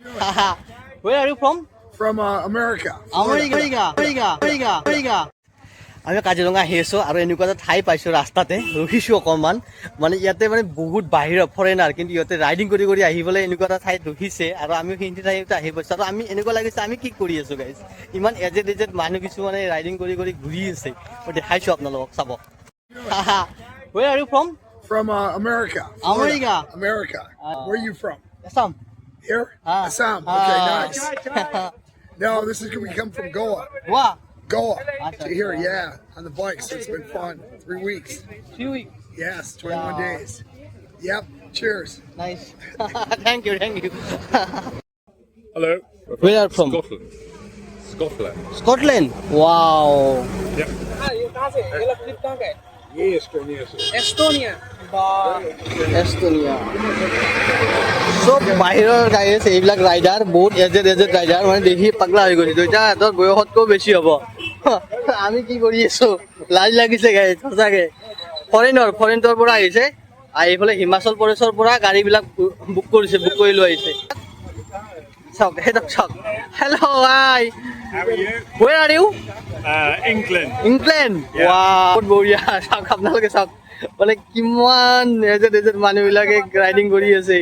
Where are you from? From America. America. আমি কাজিৰঙা আহি আছোঁ আৰু এনেকুৱা এটা ঠাই পাইছোঁ ৰাস্তাতে ৰখিছোঁ অকণমান মানে ইয়াতে মানে বহুত বাহিৰৰ ফৰেনাৰ কিন্তু ইহঁতে ৰাইডিং কৰি কৰি আহিবলৈ এনেকুৱা এটা ঠাইত ৰখিছে আৰু আমি সেইখিনি ঠাইতে আহি পাইছোঁ আৰু আমি এনেকুৱা লাগিছে আমি কি কৰি আছোঁ গাইজ ইমান এজেড মানুহ কিছুমানে ৰাইডিং কৰি কৰি ঘূৰি আছে মই দেখাইছোঁ আপোনালোকক চাব Where are you from? From America. America. Where are you from? Assam. Here? Assam. Okay, nice. No, we come from Goa. Wow. Goa to here, yeah, on the bike. So it's been fun. 3 weeks. 3 weeks. Yes, 21 days. Yep. Cheers. Nice. Thank you. Hello. Where are you from? Scotland. Scotland. Wow. Yeah. ये कहाँ से? ये लोग trip कहाँ गए? ये Estonia से. Estonia. Estonia চব বাহিৰৰ গাড়ী আছে এইবিলাক ৰাইডাৰ বহুত এজেড ৰাইডাৰ মানে দেখি পাগলা হৈ গৈছে এতিয়া সিহঁতৰ বয়সতকৈ বেছি হ'ব আমি কি কৰি আছোঁ লাজ লাগিছে গাড়ী সঁচাকৈ ফৰেনৰ পৰা আহিছে আহি পেলাই হিমাচল প্ৰদেশৰ পৰা গাড়ীবিলাক বুক কৰি লৈ আহিছে চাওক সেইটো চাওক hello' hi How are you? Where are you? England. England. Yeah. Wow. বহুত বঢ়িয়া চাওক আপোনালোকে চাওক মানে কিমান এজেড মানুহবিলাকে ৰাইডিং কৰি আছে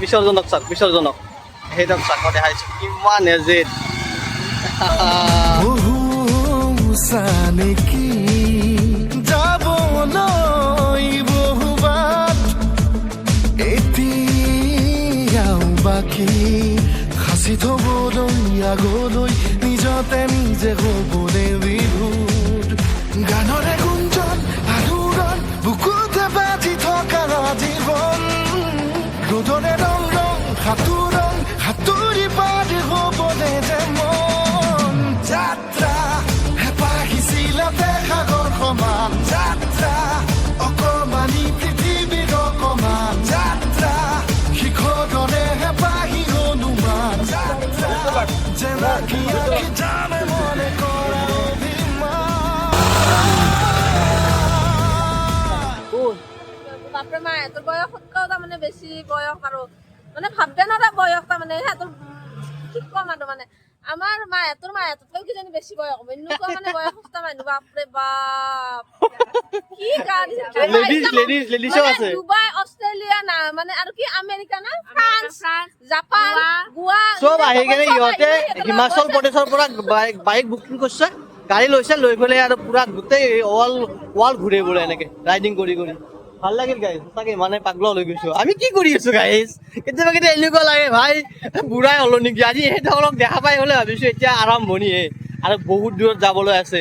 পিছৰজনক চাওক সেইটোক চাওক মই দেখাইছোঁ কিমান এজেড সাঁচি থবলৈ আগলৈ নিজতে নিজে হ'বলৈ বিভূত গানৰে গুঞ্জন আলোড়ন বুকুতে বাজি থকা জীৱন ৰ'দৰে ৰং সাঁতুৰি পাৰি হ'বলৈ যে মন যাত্ৰা হেঁপাহিছিলে সাগৰ সমান যাত্ৰা অকমানি পৃথিৱীৰ অকমান যাত্ৰা শিখৰৰে হেঁপাহি অনুমান যাত্ৰা যেনাকি জানে মনে কৰা বাপৰে মা এতৰ বয়সতকৈ তাৰমানে বেছি বয়স আৰু মানে ভাববে নৰা বয়স তাৰমানে সিহঁতৰ কি কম আৰু মানে আমাৰ মাহঁততকৈ কিজানি বেছি বয়স হ'ব এনেকুৱা মানে বয়সস্থ মানুহ বাপৰে বাপ কি গাড়ী লেডিজো আছে ডুবাই অষ্ট্ৰেলিয়া না মানে আৰু কি আমেৰিকা না ফ্ৰান্স জাপান গোৱা চব আহি কেনে ইহঁতে হিমাচল প্ৰদেশৰ পৰা বাইক বুকিং কৰিছে গাড়ী লৈছে লৈ পেলাই আৰু পুৰা গোটেই ৱাল ঘূৰে বোলে এনেকে ৰাইডিং কৰি ভাল লাগিল গাইজ সঁচাকে মানে পাগল লৈ গৈছো আমি কি কৰি আছো গাইজ কেতিয়াবা এনেকুৱা লাগে ভাই বুঢ়াই হলো নেকি আজি সেইসকলক দেখা পাই হলে ভাবিছো এতিয়া আৰম্ভণিহে আৰু বহুত দূৰত যাবলৈ আছে